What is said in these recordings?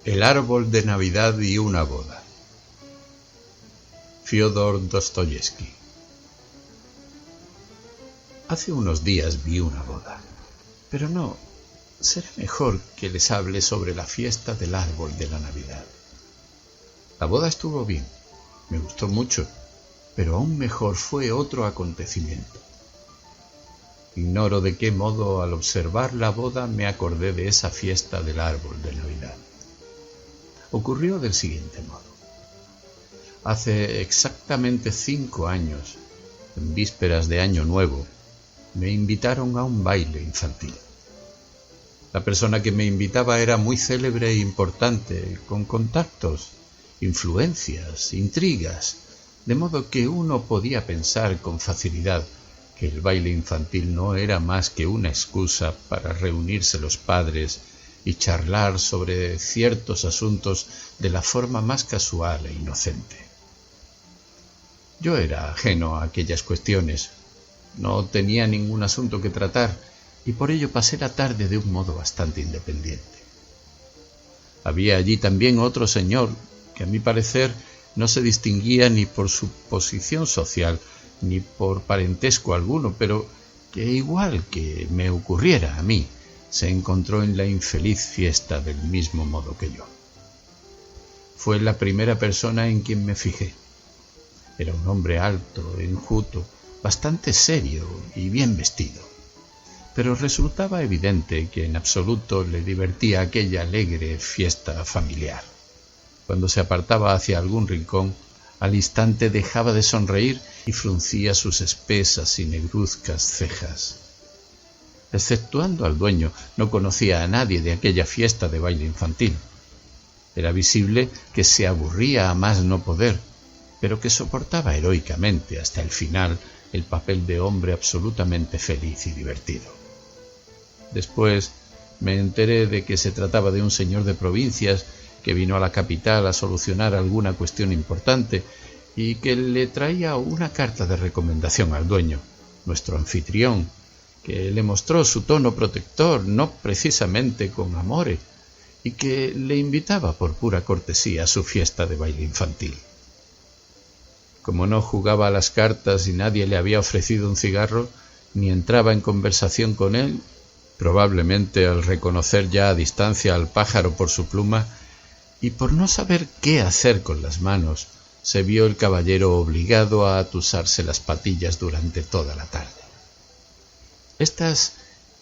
El árbol de Navidad y una boda. Fyodor Dostoyevsky. Hace unos días vi una boda, pero no, será mejor que les hable sobre la fiesta del árbol de la Navidad. La boda estuvo bien, me gustó mucho, pero aún mejor fue otro acontecimiento. Ignoro de qué modo al observar la boda me acordé de esa fiesta del árbol de Navidad. Ocurrió del siguiente modo. Hace exactamente 5 años, en vísperas de Año Nuevo, me invitaron a un baile infantil. La persona que me invitaba era muy célebre e importante, con contactos, influencias, intrigas, de modo que uno podía pensar con facilidad que el baile infantil no era más que una excusa para reunirse los padres y charlar sobre ciertos asuntos de la forma más casual e inocente. Yo era ajeno a aquellas cuestiones, no tenía ningún asunto que tratar y por ello pasé la tarde de un modo bastante independiente. Había allí también otro señor que a mi parecer no se distinguía ni por su posición social ni por parentesco alguno, pero que igual que me ocurriera a mí, se encontró en la infeliz fiesta del mismo modo que yo. Fue la primera persona en quien me fijé. Era un hombre alto, enjuto, bastante serio y bien vestido, pero resultaba evidente que en absoluto le divertía aquella alegre fiesta familiar. Cuando se apartaba hacia algún rincón, al instante dejaba de sonreír y fruncía sus espesas y negruzcas cejas. Exceptuando al dueño, no conocía a nadie de aquella fiesta de baile infantil. Era visible que se aburría a más no poder, pero que soportaba heroicamente hasta el final el papel de hombre absolutamente feliz y divertido. Después me enteré de que se trataba de un señor de provincias que vino a la capital a solucionar alguna cuestión importante y que le traía una carta de recomendación al dueño, nuestro anfitrión, que le mostró su tono protector, no precisamente con amore, y que le invitaba por pura cortesía a su fiesta de baile infantil. Como no jugaba a las cartas y nadie le había ofrecido un cigarro, ni entraba en conversación con él, probablemente al reconocer ya a distancia al pájaro por su pluma, y por no saber qué hacer con las manos, se vio el caballero obligado a atusarse las patillas durante toda la tarde. Estas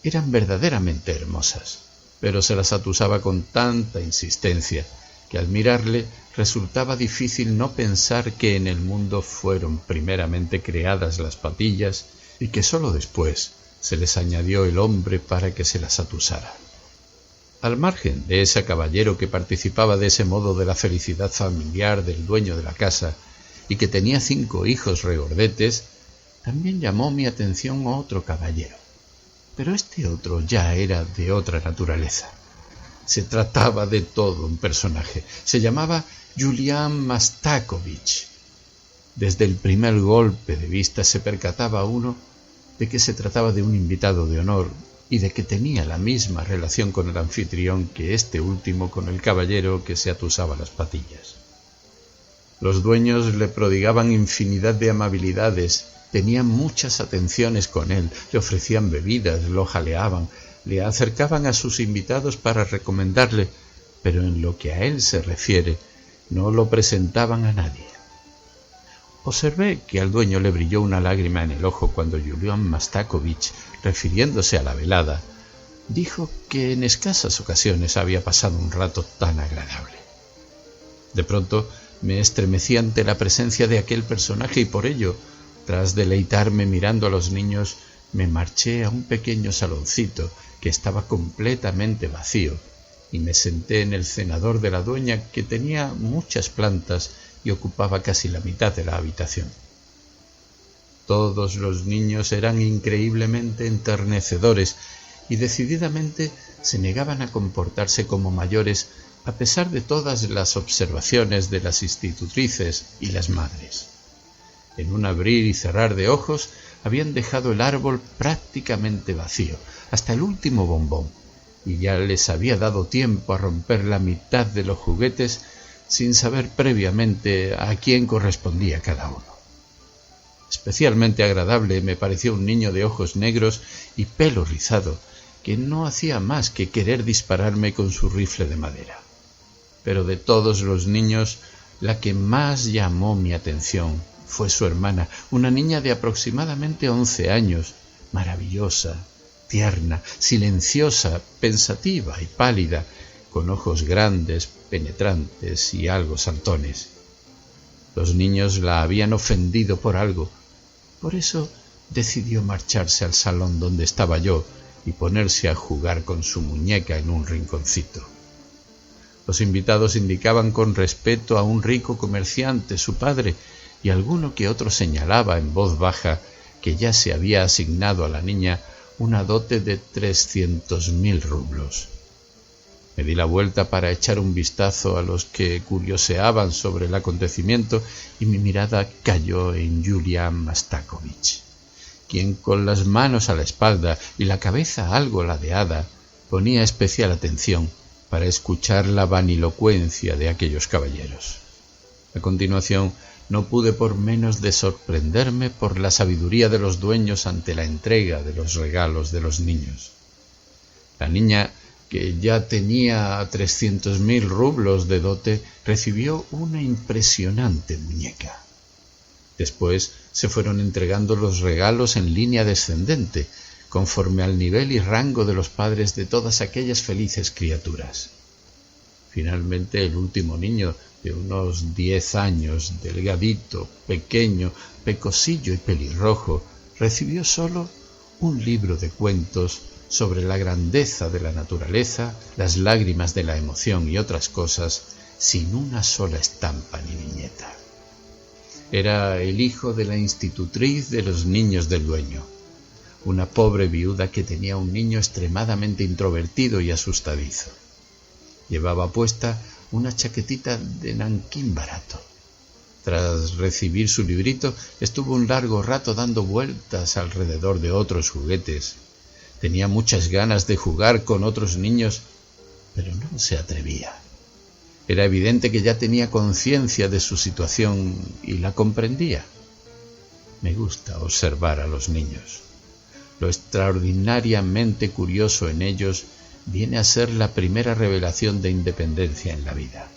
eran verdaderamente hermosas, pero se las atusaba con tanta insistencia que al mirarle resultaba difícil no pensar que en el mundo fueron primeramente creadas las patillas y que sólo después se les añadió el hombre para que se las atusara. Al margen de ese caballero que participaba de ese modo de la felicidad familiar del dueño de la casa y que tenía 5 hijos regordetes, también llamó mi atención otro caballero. Pero este otro ya era de otra naturaleza. Se trataba de todo un personaje. Se llamaba Julián Mastakovich. Desde el primer golpe de vista se percataba uno de que se trataba de un invitado de honor y de que tenía la misma relación con el anfitrión que este último con el caballero que se atusaba las patillas. Los dueños le prodigaban infinidad de amabilidades, tenían muchas atenciones con él, le ofrecían bebidas, lo jaleaban, le acercaban a sus invitados para recomendarle, pero en lo que a él se refiere, no lo presentaban a nadie. Observé que al dueño le brilló una lágrima en el ojo cuando Julián Mastakovich, refiriéndose a la velada, dijo que en escasas ocasiones había pasado un rato tan agradable. De pronto me estremecí ante la presencia de aquel personaje y por ello, tras deleitarme mirando a los niños, me marché a un pequeño saloncito que estaba completamente vacío y me senté en el cenador de la dueña, que tenía muchas plantas y ocupaba casi la mitad de la habitación. Todos los niños eran increíblemente enternecedores y decididamente se negaban a comportarse como mayores a pesar de todas las observaciones de las institutrices y las madres. En un abrir y cerrar de ojos habían dejado el árbol prácticamente vacío, hasta el último bombón, y ya les había dado tiempo a romper la mitad de los juguetes sin saber previamente a quién correspondía cada uno. Especialmente agradable me pareció un niño de ojos negros y pelo rizado, que no hacía más que querer dispararme con su rifle de madera. Pero de todos los niños, la que más llamó mi atención fue su hermana, una niña de aproximadamente 11 años, maravillosa, tierna, silenciosa, pensativa y pálida, con ojos grandes, penetrantes y algo saltones. Los niños la habían ofendido por algo, por eso decidió marcharse al salón donde estaba yo y ponerse a jugar con su muñeca en un rinconcito. Los invitados indicaban con respeto a un rico comerciante, su padre, y alguno que otro señalaba en voz baja que ya se había asignado a la niña una dote de 300.000 rublos. Me di la vuelta para echar un vistazo a los que curioseaban sobre el acontecimiento y mi mirada cayó en Julián Mastakovich, quien con las manos a la espalda y la cabeza algo ladeada ponía especial atención para escuchar la vanilocuencia de aquellos caballeros. A continuación, no pude por menos de sorprenderme por la sabiduría de los dueños ante la entrega de los regalos de los niños. La niña, que ya tenía 300.000 rublos de dote, recibió una impresionante muñeca. Después se fueron entregando los regalos en línea descendente, conforme al nivel y rango de los padres de todas aquellas felices criaturas. Finalmente, el último niño, de unos 10 años, delgadito, pequeño, pecosillo y pelirrojo, recibió solo un libro de cuentos sobre la grandeza de la naturaleza, las lágrimas de la emoción y otras cosas, sin una sola estampa ni viñeta. Era el hijo de la institutriz de los niños del dueño, una pobre viuda que tenía un niño extremadamente introvertido y asustadizo. Llevaba puesta una chaquetita de nankín barato. Tras recibir su librito, estuvo un largo rato dando vueltas alrededor de otros juguetes. Tenía muchas ganas de jugar con otros niños, pero no se atrevía. Era evidente que ya tenía conciencia de su situación y la comprendía. Me gusta observar a los niños. Lo extraordinariamente curioso en ellos viene a ser la primera revelación de independencia en la vida.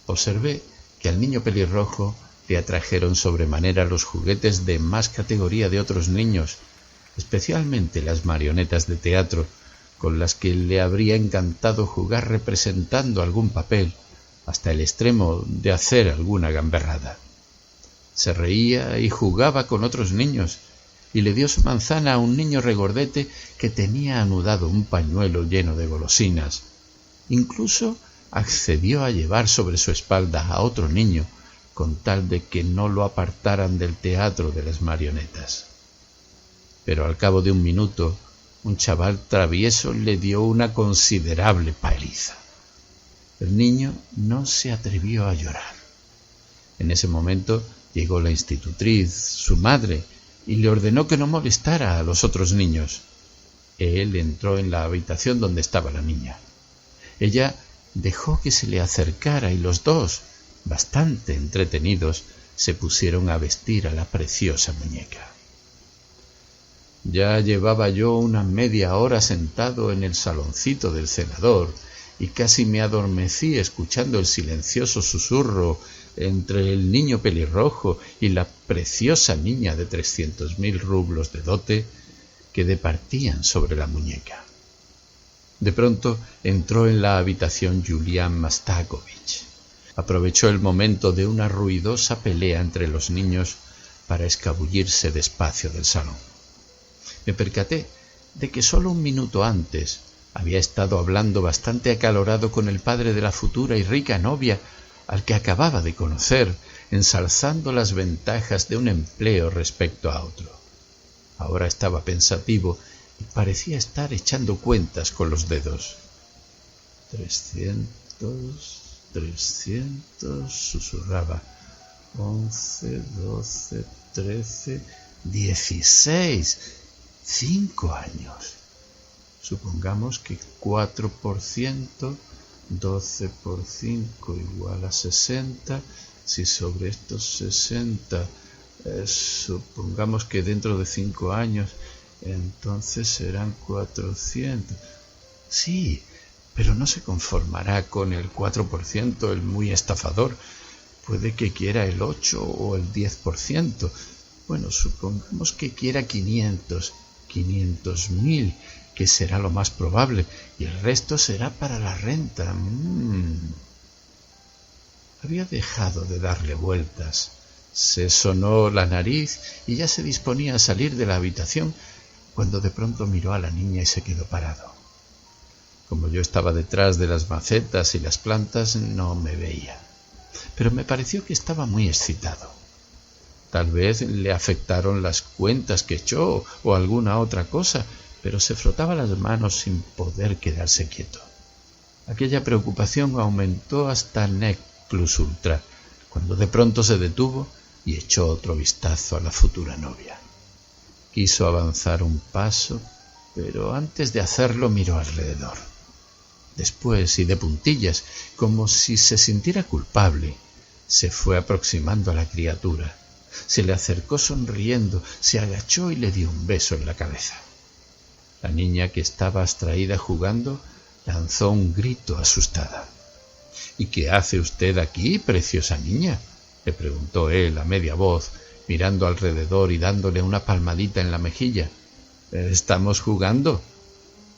Observé que al niño pelirrojo le atrajeron sobremanera los juguetes de más categoría de otros niños, especialmente las marionetas de teatro, con las que le habría encantado jugar representando algún papel, hasta el extremo de hacer alguna gamberrada. Se reía y jugaba con otros niños, y le dio su manzana a un niño regordete que tenía anudado un pañuelo lleno de golosinas. Incluso accedió a llevar sobre su espalda a otro niño, con tal de que no lo apartaran del teatro de las marionetas. Pero al cabo de un minuto, un chaval travieso le dio una considerable paliza. El niño no se atrevió a llorar. En ese momento llegó la institutriz, su madre, y le ordenó que no molestara a los otros niños. Él entró en la habitación donde estaba la niña. Ella dejó que se le acercara y los dos, bastante entretenidos, se pusieron a vestir a la preciosa muñeca. Ya llevaba yo una media hora sentado en el saloncito del cenador y casi me adormecí escuchando el silencioso susurro entre el niño pelirrojo y la preciosa niña de 300.000 rublos de dote que departían sobre la muñeca. De pronto entró en la habitación Julián Mastakovich. Aprovechó el momento de una ruidosa pelea entre los niños para escabullirse despacio del salón. Me percaté de que solo un minuto antes había estado hablando bastante acalorado con el padre de la futura y rica novia, al que acababa de conocer, ensalzando las ventajas de un empleo respecto a otro. Ahora estaba pensativo y parecía estar echando cuentas con los dedos. 300, susurraba. 11, 12, 13, 16... 5 años. Supongamos que 4%, 12 por 5 igual a 60. Si sobre estos 60, supongamos que dentro de 5 años, entonces serán 400. Sí, pero no se conformará con el 4%, el muy estafador. Puede que quiera el 8 o el 10%. Bueno, supongamos que quiera 500.000, que será lo más probable, y el resto será para la renta. Había dejado de darle vueltas. Se sonó la nariz y ya se disponía a salir de la habitación cuando de pronto miró a la niña y se quedó parado. Como yo estaba detrás de las macetas y las plantas, no me veía, pero me pareció que estaba muy excitado. Tal vez le afectaron las cuentas que echó o alguna otra cosa, pero se frotaba las manos sin poder quedarse quieto. Aquella preocupación aumentó hasta nec plus ultra, cuando de pronto se detuvo y echó otro vistazo a la futura novia. Quiso avanzar un paso, pero antes de hacerlo miró alrededor. Después, y de puntillas, como si se sintiera culpable, se fue aproximando a la criatura. Se le acercó sonriendo, se agachó y le dio un beso en la cabeza. La niña, que estaba abstraída jugando, lanzó un grito asustada. —¿Y qué hace usted aquí, preciosa niña? —le preguntó él a media voz, mirando alrededor y dándole una palmadita en la mejilla. —Estamos jugando.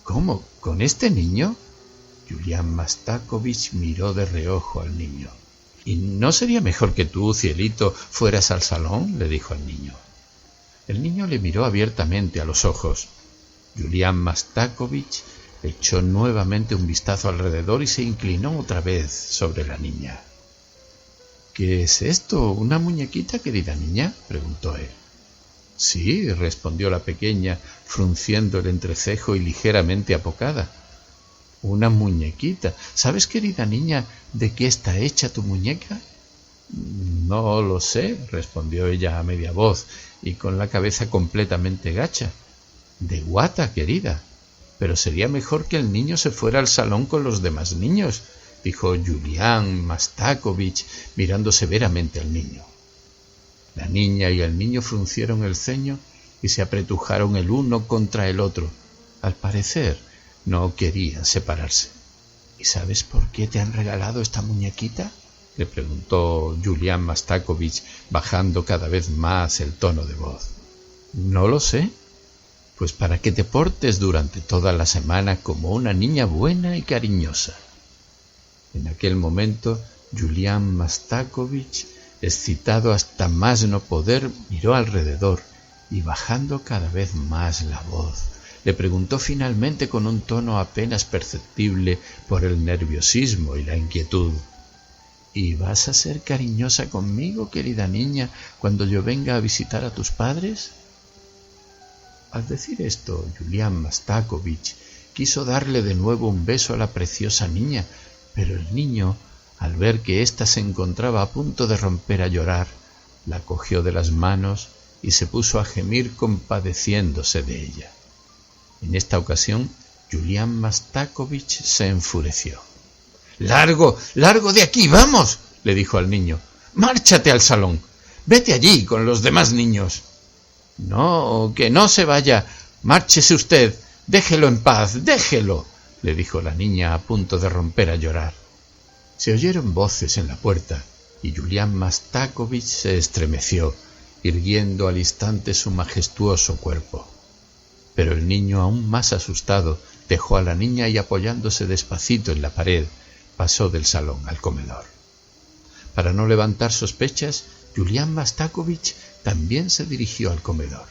—¿Cómo? ¿Con este niño? Julián Mastakovich miró de reojo al niño. —¿Y no sería mejor que tú, cielito, fueras al salón? —le dijo al niño. El niño le miró abiertamente a los ojos. Julián Mastakovich echó nuevamente un vistazo alrededor y se inclinó otra vez sobre la niña. —¿Qué es esto? ¿Una muñequita, querida niña? —preguntó él. —Sí —respondió la pequeña, frunciendo el entrecejo y ligeramente apocada—. Una muñequita. ¿Sabes, querida niña, de qué está hecha tu muñeca? —No lo sé —respondió ella a media voz y con la cabeza completamente gacha. —De guata, querida. Pero sería mejor que el niño se fuera al salón con los demás niños —dijo Julián Mastakovich, mirando severamente al niño. La niña y el niño fruncieron el ceño y se apretujaron el uno contra el otro. Al parecer, no querían separarse. —¿Y sabes por qué te han regalado esta muñequita? —le preguntó Julián Mastakovich, bajando cada vez más el tono de voz. —No lo sé. Pues para que te portes durante toda la semana como una niña buena y cariñosa. En aquel momento, Julián Mastakovich, excitado hasta más no poder, miró alrededor y, bajando cada vez más la voz, le preguntó finalmente con un tono apenas perceptible por el nerviosismo y la inquietud: —¿Y vas a ser cariñosa conmigo, querida niña, cuando yo venga a visitar a tus padres? Al decir esto, Julián Mastakovich quiso darle de nuevo un beso a la preciosa niña, pero el niño, al ver que ésta se encontraba a punto de romper a llorar, la cogió de las manos y se puso a gemir compadeciéndose de ella. En esta ocasión, Julián Mastakovich se enfureció. —¡Largo, largo de aquí, vamos! —le dijo al niño. —Márchate al salón. Vete allí con los demás niños. —No, que no se vaya. Márchese usted. Déjelo en paz, déjelo —le dijo la niña, a punto de romper a llorar. Se oyeron voces en la puerta y Julián Mastakovich se estremeció, irguiendo al instante su majestuoso cuerpo. Pero el niño, aún más asustado, dejó a la niña y, apoyándose despacito en la pared, pasó del salón al comedor. Para no levantar sospechas, Julián Mastakovich también se dirigió al comedor.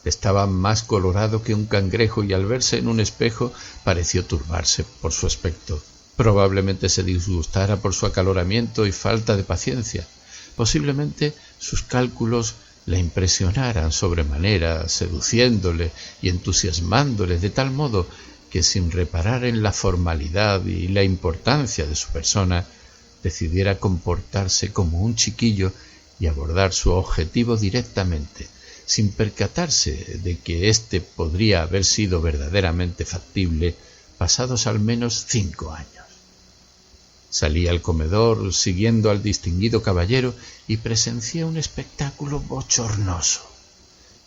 Estaba más colorado que un cangrejo y al verse en un espejo pareció turbarse por su aspecto. Probablemente se disgustara por su acaloramiento y falta de paciencia. Posiblemente sus cálculos la impresionaran sobremanera, seduciéndole y entusiasmándole de tal modo que, sin reparar en la formalidad y la importancia de su persona, decidiera comportarse como un chiquillo y abordar su objetivo directamente, sin percatarse de que éste podría haber sido verdaderamente factible pasados al menos 5 años. Salí al comedor siguiendo al distinguido caballero y presencié un espectáculo bochornoso.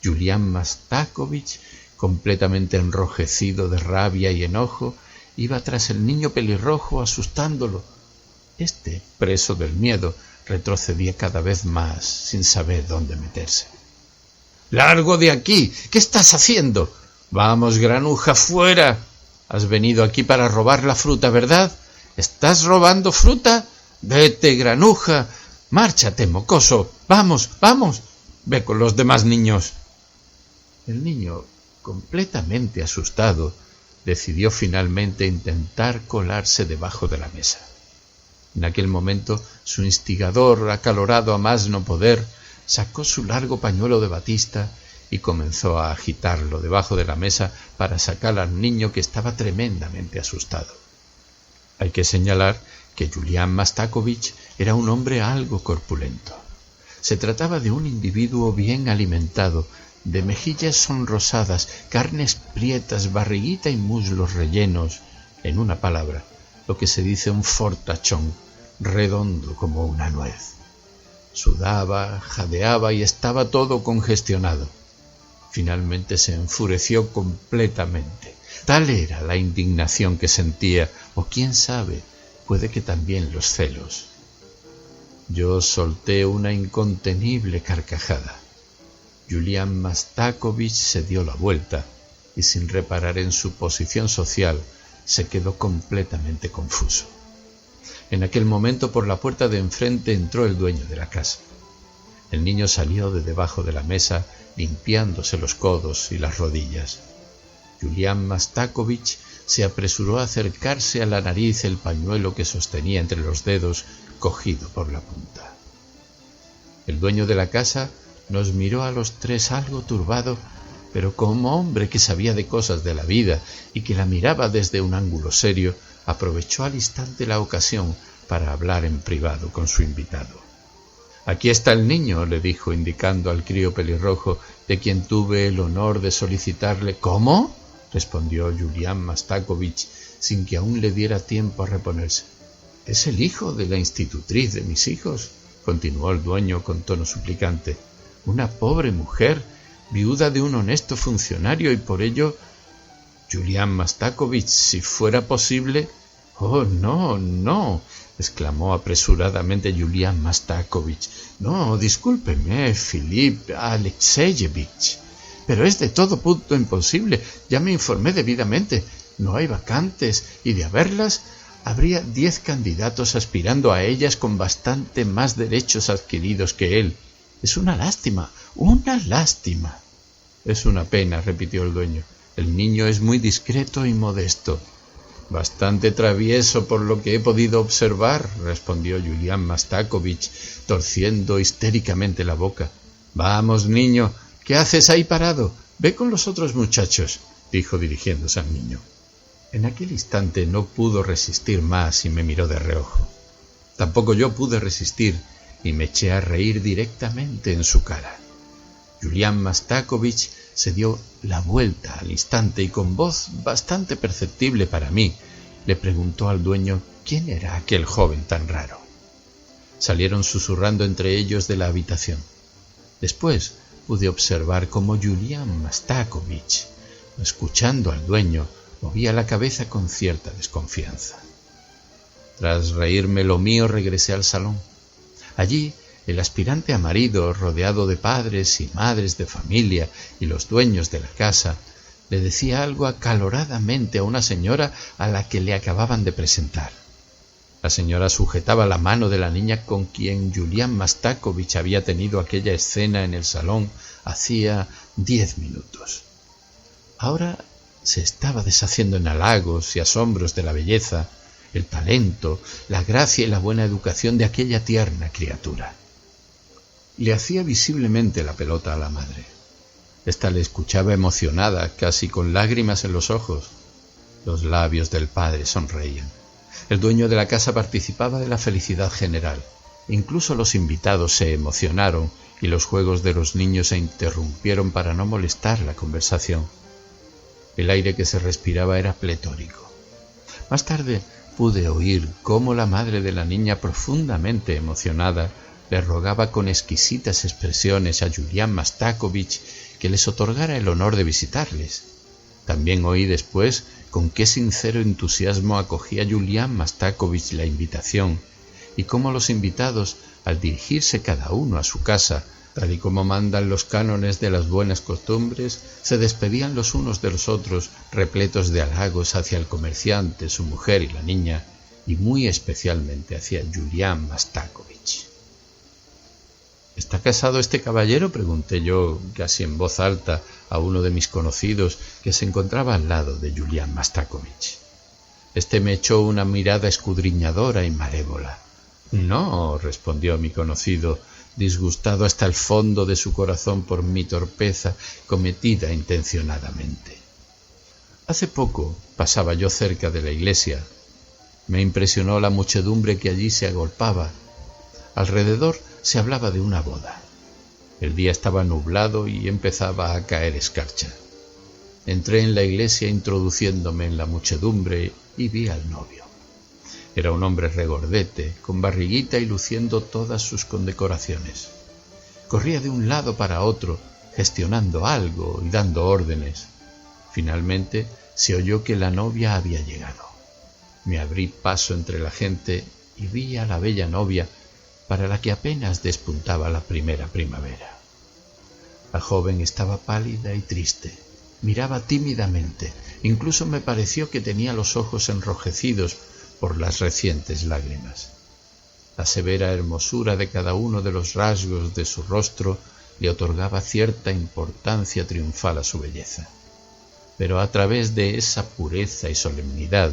Julián Mastakovich, completamente enrojecido de rabia y enojo, iba tras el niño pelirrojo asustándolo. Este, preso del miedo, retrocedía cada vez más sin saber dónde meterse. ¡Largo de aquí! ¿Qué estás haciendo? ¡Vamos, granuja, fuera! Has venido aquí para robar la fruta, ¿verdad? ¿Estás robando fruta? Vete, granuja. Márchate, mocoso. Vamos, vamos. Ve con los demás niños. El niño, completamente asustado, decidió finalmente intentar colarse debajo de la mesa. En aquel momento, su instigador, acalorado a más no poder, sacó su largo pañuelo de batista y comenzó a agitarlo debajo de la mesa para sacar al niño, que estaba tremendamente asustado. Hay que señalar que Julián Mastakovich era un hombre algo corpulento. Se trataba de un individuo bien alimentado, de mejillas sonrosadas, carnes prietas, barriguita y muslos rellenos, en una palabra, lo que se dice un fortachón, redondo como una nuez. Sudaba, jadeaba y estaba todo congestionado. Finalmente se enfureció completamente. Tal era la indignación que sentía, o quién sabe, puede que también los celos. Yo solté una incontenible carcajada. Julián Mastakovich se dio la vuelta y, sin reparar en su posición social, se quedó completamente confuso. En aquel momento, por la puerta de enfrente entró el dueño de la casa. El niño salió de debajo de la mesa, limpiándose los codos y las rodillas. Julián Mastakovich se apresuró a acercarse a la nariz el pañuelo que sostenía entre los dedos, cogido por la punta. El dueño de la casa nos miró a los tres algo turbado, pero como hombre que sabía de cosas de la vida y que la miraba desde un ángulo serio, aprovechó al instante la ocasión para hablar en privado con su invitado. «Aquí está el niño», le dijo, indicando al crío pelirrojo, de quien tuve el honor de solicitarle. «¿Cómo?», respondió Julián Mastakovich, sin que aún le diera tiempo a reponerse. «Es el hijo de la institutriz de mis hijos», continuó el dueño con tono suplicante. «Una pobre mujer, viuda de un honesto funcionario, y por ello...» «Julián Mastakovich, si fuera posible...» «Oh, no, no», exclamó apresuradamente Julián Mastakovich. «No, discúlpeme, Filip Alexeyevich, pero es de todo punto imposible. Ya me informé debidamente. No hay vacantes, y de haberlas, habría 10 candidatos aspirando a ellas con bastante más derechos adquiridos que él. Es una lástima, una lástima». «Es una pena», repitió el dueño. «El niño es muy discreto y modesto». «Bastante travieso por lo que he podido observar», respondió Julián Mastakovich, torciendo histéricamente la boca. «Vamos, niño, ¿qué haces ahí parado? Ve con los otros muchachos», dijo dirigiéndose al niño. En aquel instante no pudo resistir más y me miró de reojo. Tampoco yo pude resistir y me eché a reír directamente en su cara. Julián Mastakovich se dio la vuelta al instante y con voz bastante perceptible para mí le preguntó al dueño quién era aquel joven tan raro. Salieron susurrando entre ellos de la habitación. Después pude observar cómo Julián Mastakovich, escuchando al dueño, movía la cabeza con cierta desconfianza. Tras reírme lo mío, regresé al salón. Allí, el aspirante a marido, rodeado de padres y madres de familia y los dueños de la casa, le decía algo acaloradamente a una señora a la que le acababan de presentar. La señora sujetaba la mano de la niña con quien Julián Mastakovich había tenido aquella escena en el salón hacía 10 minutos. Ahora se estaba deshaciendo en halagos y asombros de la belleza, el talento, la gracia y la buena educación de aquella tierna criatura. Le hacía visiblemente la pelota a la madre. Esta le escuchaba emocionada, casi con lágrimas en los ojos. Los labios del padre sonreían. El dueño de la casa participaba de la felicidad general. Incluso los invitados se emocionaron y los juegos de los niños se interrumpieron para no molestar la conversación. El aire que se respiraba era pletórico. Más tarde pude oír cómo la madre de la niña, profundamente emocionada, le rogaba con exquisitas expresiones a Julián Mastakovich que les otorgara el honor de visitarles. También oí después con qué sincero entusiasmo acogía Julián Mastakovich la invitación, y cómo los invitados, al dirigirse cada uno a su casa, tal y como mandan los cánones de las buenas costumbres, se despedían los unos de los otros, repletos de halagos hacia el comerciante, su mujer y la niña, y muy especialmente hacia Julián Mastakovich. ¿Está casado este caballero?, pregunté yo, casi en voz alta, a uno de mis conocidos que se encontraba al lado de Julián Mastakovich. Este me echó una mirada escudriñadora y malévola. «No», respondió mi conocido, disgustado hasta el fondo de su corazón por mi torpeza cometida intencionadamente. Hace poco pasaba yo cerca de la iglesia. Me impresionó la muchedumbre que allí se agolpaba. Alrededor se hablaba de una boda. El día estaba nublado y empezaba a caer escarcha. Entré en la iglesia introduciéndome en la muchedumbre y vi al novio. Era un hombre regordete, con barriguita y luciendo todas sus condecoraciones. Corría de un lado para otro, gestionando algo y dando órdenes. Finalmente se oyó que la novia había llegado. Me abrí paso entre la gente y vi a la bella novia, para la que apenas despuntaba la primera primavera. La joven estaba pálida y triste. Miraba tímidamente. Incluso me pareció que tenía los ojos enrojecidos por las recientes lágrimas. La severa hermosura de cada uno de los rasgos de su rostro le otorgaba cierta importancia triunfal a su belleza. Pero a través de esa pureza y solemnidad,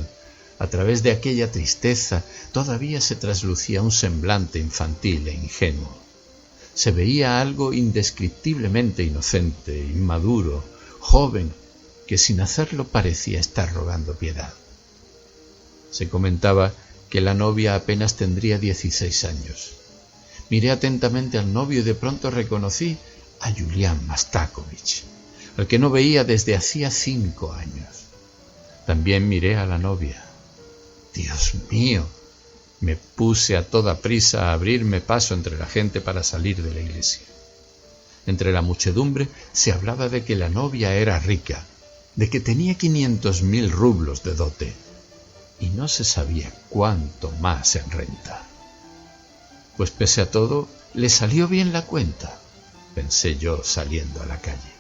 a través de aquella tristeza, todavía se traslucía un semblante infantil e ingenuo. Se veía algo indescriptiblemente inocente, inmaduro, joven, que sin hacerlo parecía estar rogando piedad. Se comentaba que la novia apenas tendría 16 años. Miré atentamente al novio y de pronto reconocí a Julián Mastakovich, al que no veía desde hacía 5 años. También miré a la novia. ¡Dios mío! Me puse a toda prisa a abrirme paso entre la gente para salir de la iglesia. Entre la muchedumbre se hablaba de que la novia era rica, de que tenía 500.000 rublos de dote, y no se sabía cuánto más en renta. Pues pese a todo, le salió bien la cuenta, pensé yo saliendo a la calle.